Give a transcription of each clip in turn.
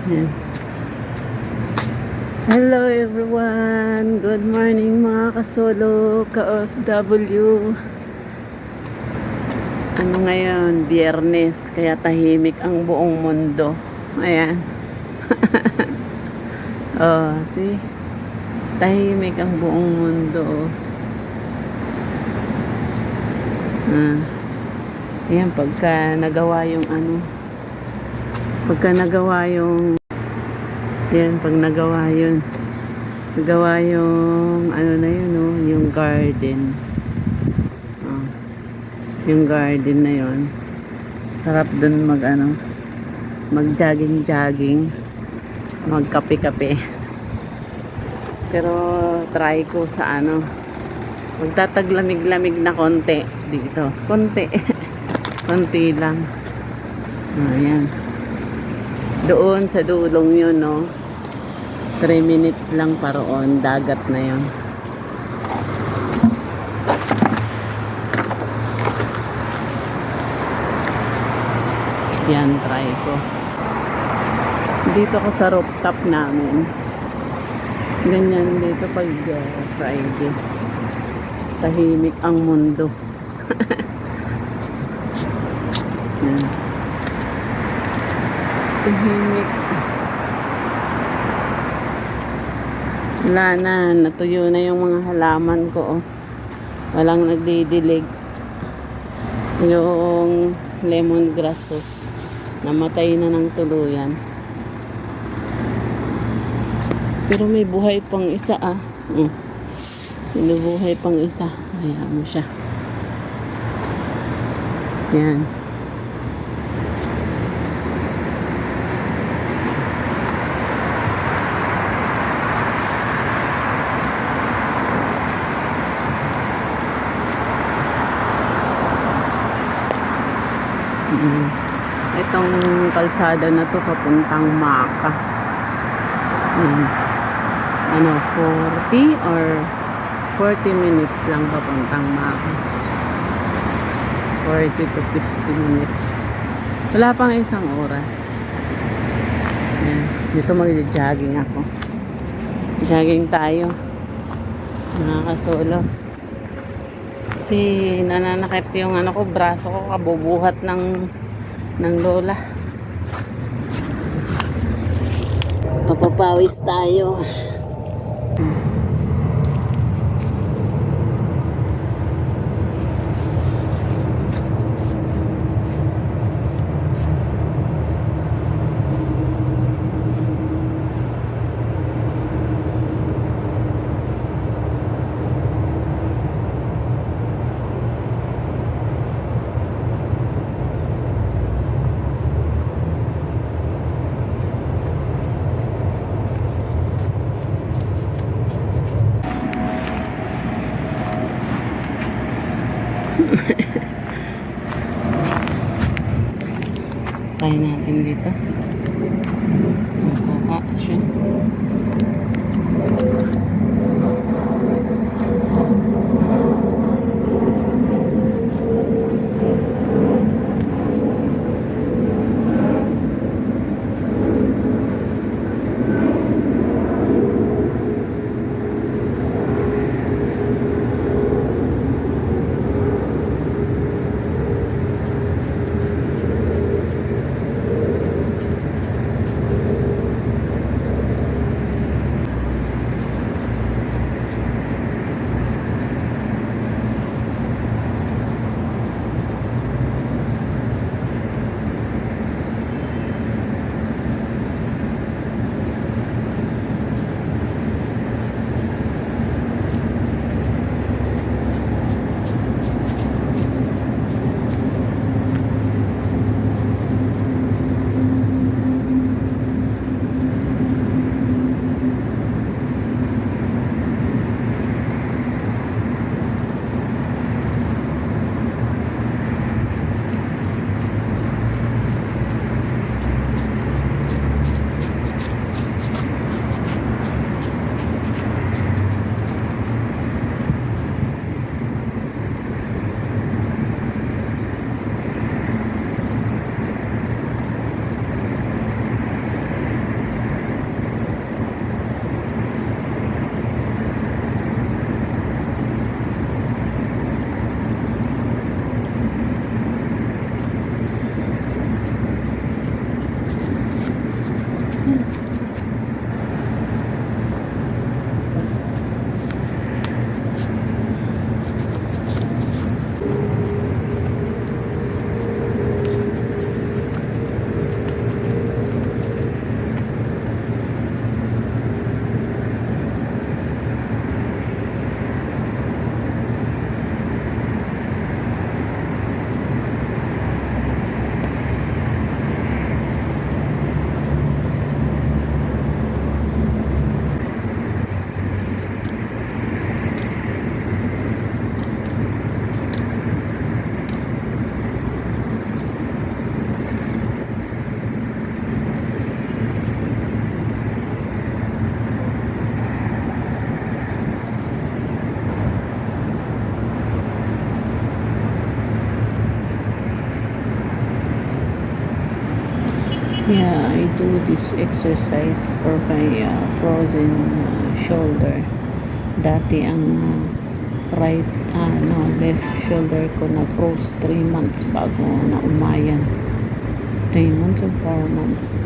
Yan. Hello everyone! Good morning mga kasolo, ka-OFW. Ano ngayon? Biyernes, kaya tahimik ang buong mundo. Ayan. Oh, see? Tahimik ang buong mundo. Ayan, pagka nagawa yung yan, pag nagawa yung na yun, oh, yung garden. Oh, yung garden na yun. Sarap dun mag-jogging, magkape-kape. Pero try ko sa magtataglamig-lamig na konti dito. Konti. Konti lang. Ayan. Doon sa dulong yun, no? 3 minutes lang paroon, dagat na yun. Yan, try ko. Dito ko sa rooftop namin. Ganyan dito pag Friday. Tahimik ang mundo. Yan. Tahimik. Wala na, natuyo na yung mga halaman ko, oh. Walang nagdidilig. Yung lemongrass, oh, namatay na ng tuluyan. Pero may buhay pang isa, ah. Binubuhay pang isa. Hayaan mo siya. Yan. Itong kalsada na to papuntang Maka. 40 or 40 minutes lang papuntang Maka. 40 to 50 minutes. Wala pang isang oras. Ayan. Dito mag-jogging ako. Jogging tayo. Mga kasolo. Kasi nananakit yung braso ko, kabubuhat ng lola. Papapawis tayo. Yeah, I do this exercise for my frozen shoulder. Dati ang left shoulder ko na froze 3 months bago na umayan. 3 months or 4 months.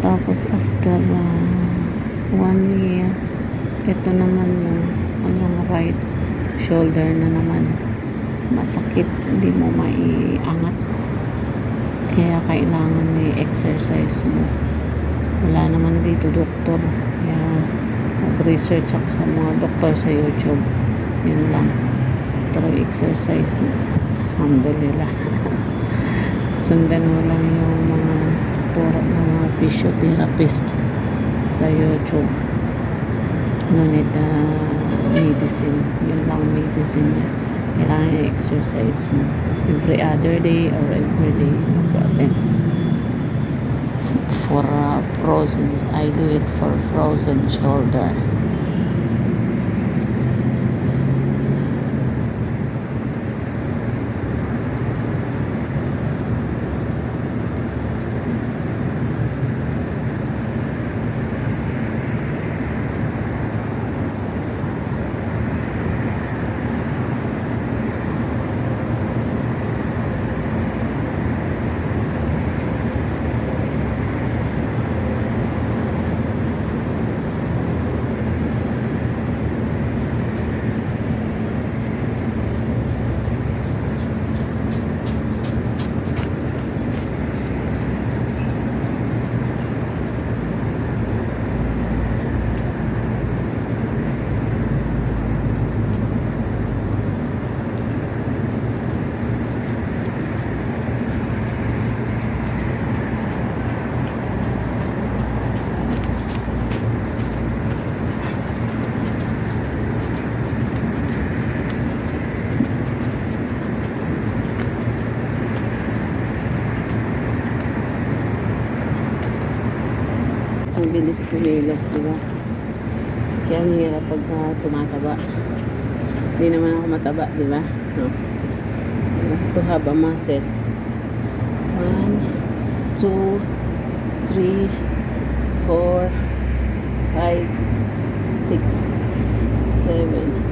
Tapos after 1 year, ito naman yung right shoulder na naman. Masakit, hindi mo maiangat. Kaya kailangan i-exercise mo. Wala naman dito doktor. Kaya nag-research ako sa mga doktor sa YouTube. Yun lang. Through exercise. Alhamdulillah. Sundan mo lang yung mga turo ng mga physiotherapist sa YouTube. No need medicine. Yun lang medicine niya. Kailangan i-exercise mo. Every other day or every day, no problem. For frozen, I do it for frozen shoulder. Ang bilis kumilos, di ba? Kaya ang hirap pag tumataba. Hindi naman ako mataba, di ba? No? To have a muscle. 1, 2, 3, 4, 5, 6, 7,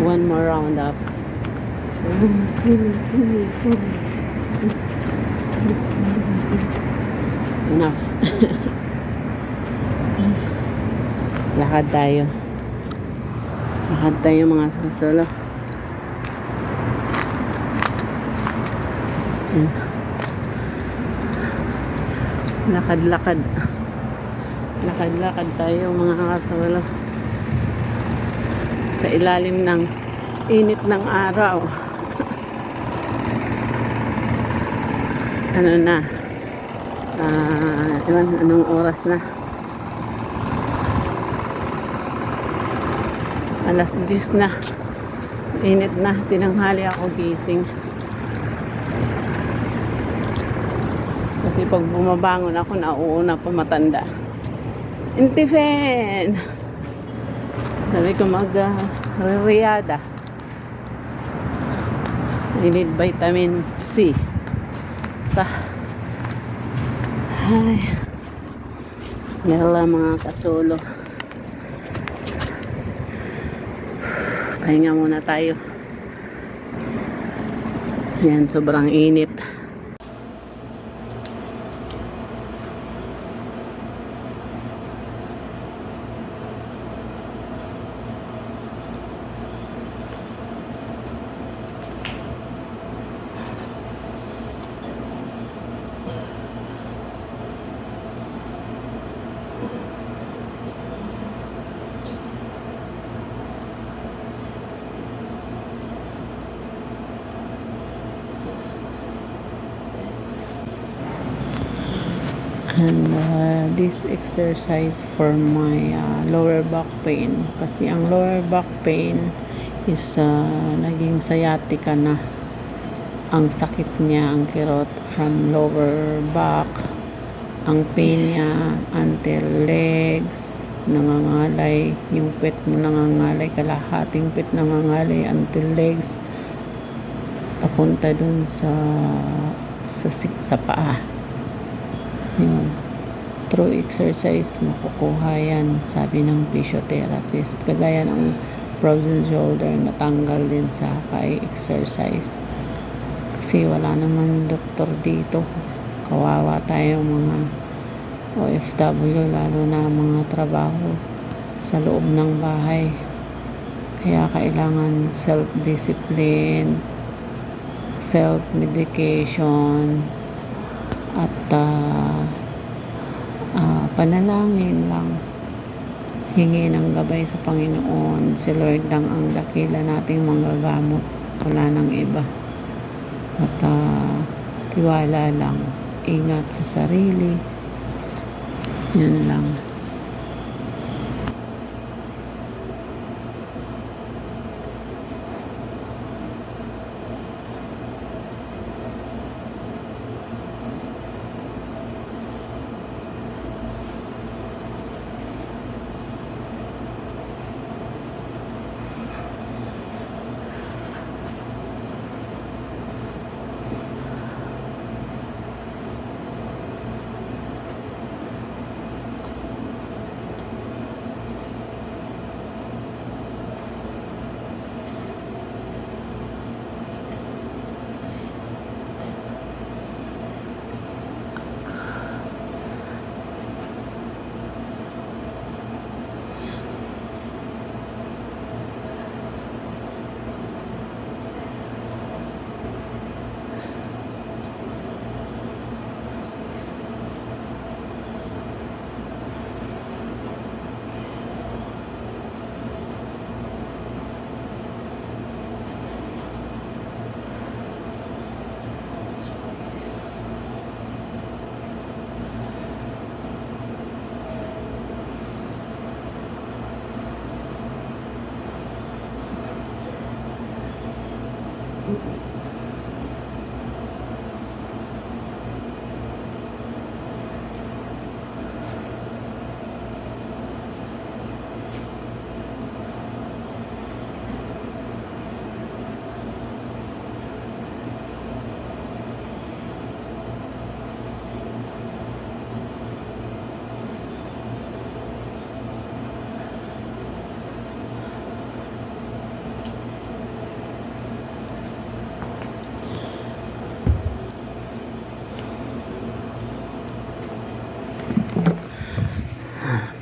1 more round up. Enough. Lakad tayo. Lakad tayo mga solo. Lakad-lakad. Lakad-lakad tayo mga kasolo. Sa ilalim ng init ng araw. Ano na? Anong oras na? Alas 10 na. Init na. Tinanghali ako gising. Kasi pag bumabangon ako, nauuna pa matanda. Intifen! Sabi ko riyada. I need vitamin C. Ay. Yala mga kasolo. Pahinga muna tayo. Yan, sobrang init. And this exercise for my lower back pain, kasi ang lower back pain is naging sciatica na ang sakit niya, ang kirot from lower back, ang pain niya until legs, nangangalay yung pit mo, nangangalay, kalahating pit nangangalay until legs papunta dun sa paa. Yun. Through exercise, makukuha yan, sabi ng physiotherapist. Kagaya ng frozen shoulder, natanggal din sa exercise. Kasi wala naman doktor dito. Kawawa tayo mga OFW, lalo na mga trabaho sa loob ng bahay. Kaya kailangan self-discipline, self-medication, at panalangin lang, hingi ng gabay sa Panginoon. Si Lord lang ang dakila nating manggagamot, wala nang iba. At tiwala lang, ingat sa sarili, yan lang.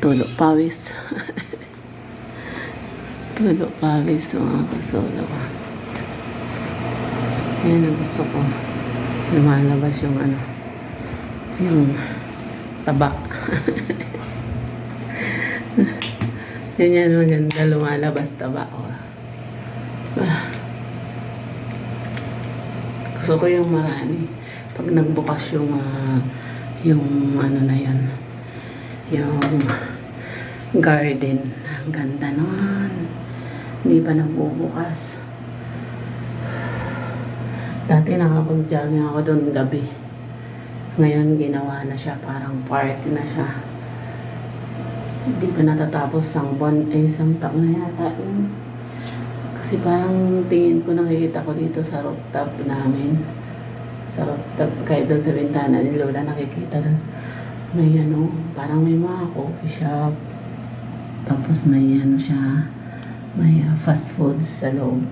Tulo pawis. Tulo pawis mga kasolo. Yan ang gusto ko. Lumalabas yung yung taba. Yan maganda, lumalabas taba. Gusto ko yung marami. Pag nagbukas yung na yan. Yung garden. Ang ganda nun. Hindi pa nagbubukas. Dati nakapag-jogging ako doon gabi. Ngayon ginawa na siya. Parang park na siya. Hindi pa natatapos isang buwan, isang taon na yata. Kasi parang tingin ko nakikita ko dito sa rooftop namin. Sa rooftop, kahit doon sa bintana ni Lola nakikita doon. May parang may mga coffee shop. Tapos may siya, may fast foods sa loob.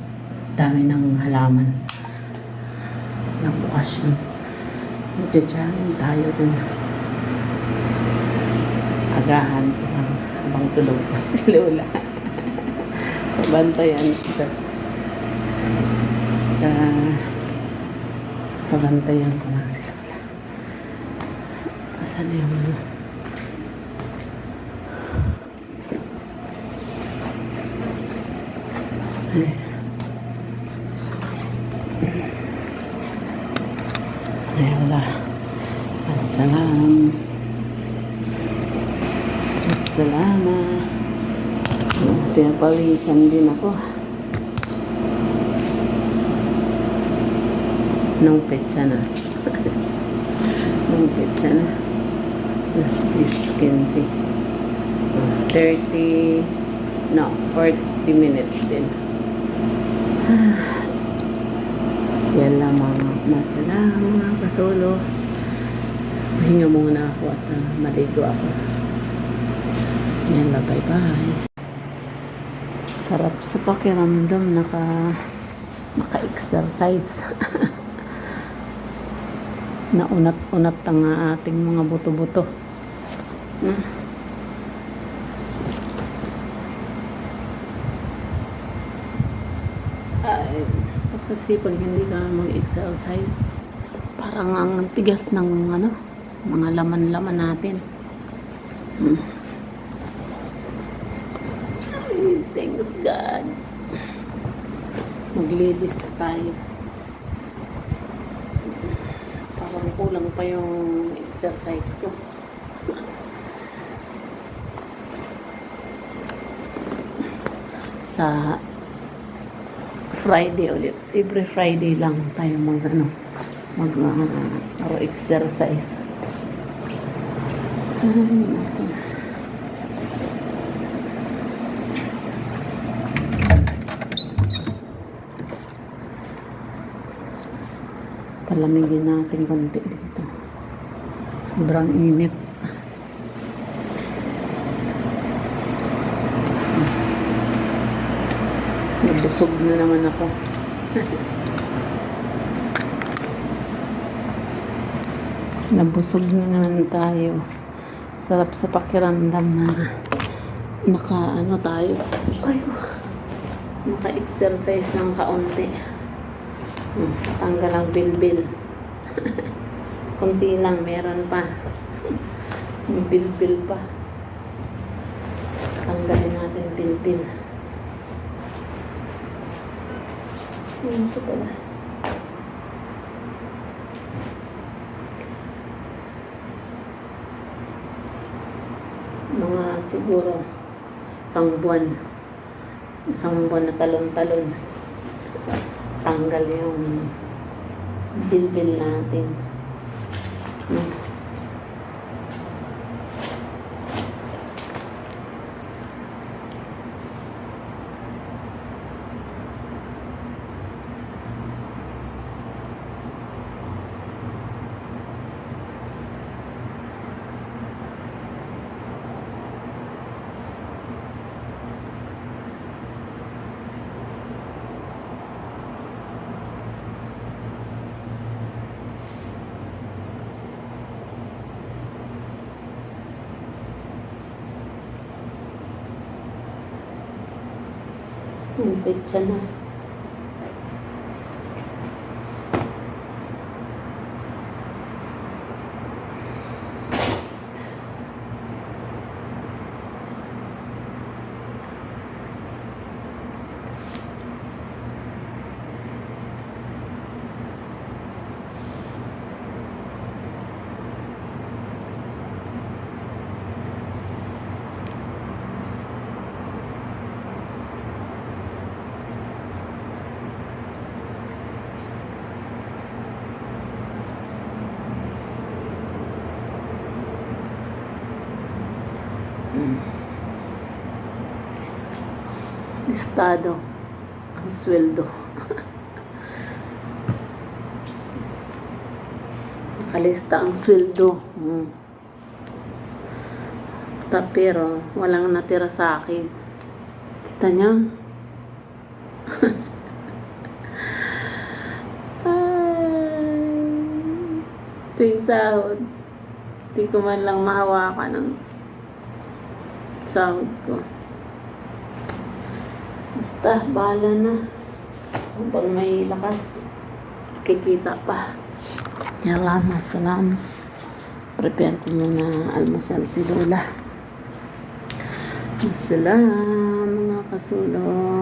Dami ng halaman. Nagbukas yun. Magtsatsahin tayo dun. Agahan ko lang habang tulog pa si Lola. Pabantayan sa bantayan ko lang si Lola. Asan yung ay Allah. Assalam. Assalama. Pinapawisan din ako. Nung petsa na. Nung petsa na. Mas 10, 30, no, 40 minutes din. Yan lang mga masala, mga kasolo. Mahinga muna ako at maligo ako. Yan lang, bye-bye. Sarap sa pakiramdam naka-exercise. Naunat-unat ang ating mga buto-buto. Ay, kasi pag hindi ka mag-exercise, parang ang tigas ng mga laman-laman natin. Ay, thanks God. Maglilis na tayo. Parang kulang pa yung exercise ko. Sa Friday ulit. Every Friday lang tayo mag-exercise. Palamigin natin konti dito. Sobrang init. Nabusog na naman ako. Nabusog na naman tayo. Sarap sa pakiramdam na tayo. Naka-exercise ng kaunti. Tanggal ang bilbil. Kunti lang, meron pa. May bilbil pa. Tanggalin natin bilbil. Ito pala. Mga siguro isang buwan na talon-talon. Tanggal yung bilbil natin. Yung pizza na. Listado ang sweldo. Nakalista ang sweldo. Pero walang natira sa akin. Kita niyo? Tuwing sahod, di ko man lang mahawakan ng sahod ko. Basta, bahala na. Habang may lakas, kikita pa. Salam. Prepare ko muna almusal si Lola. Salam, mga kasulong.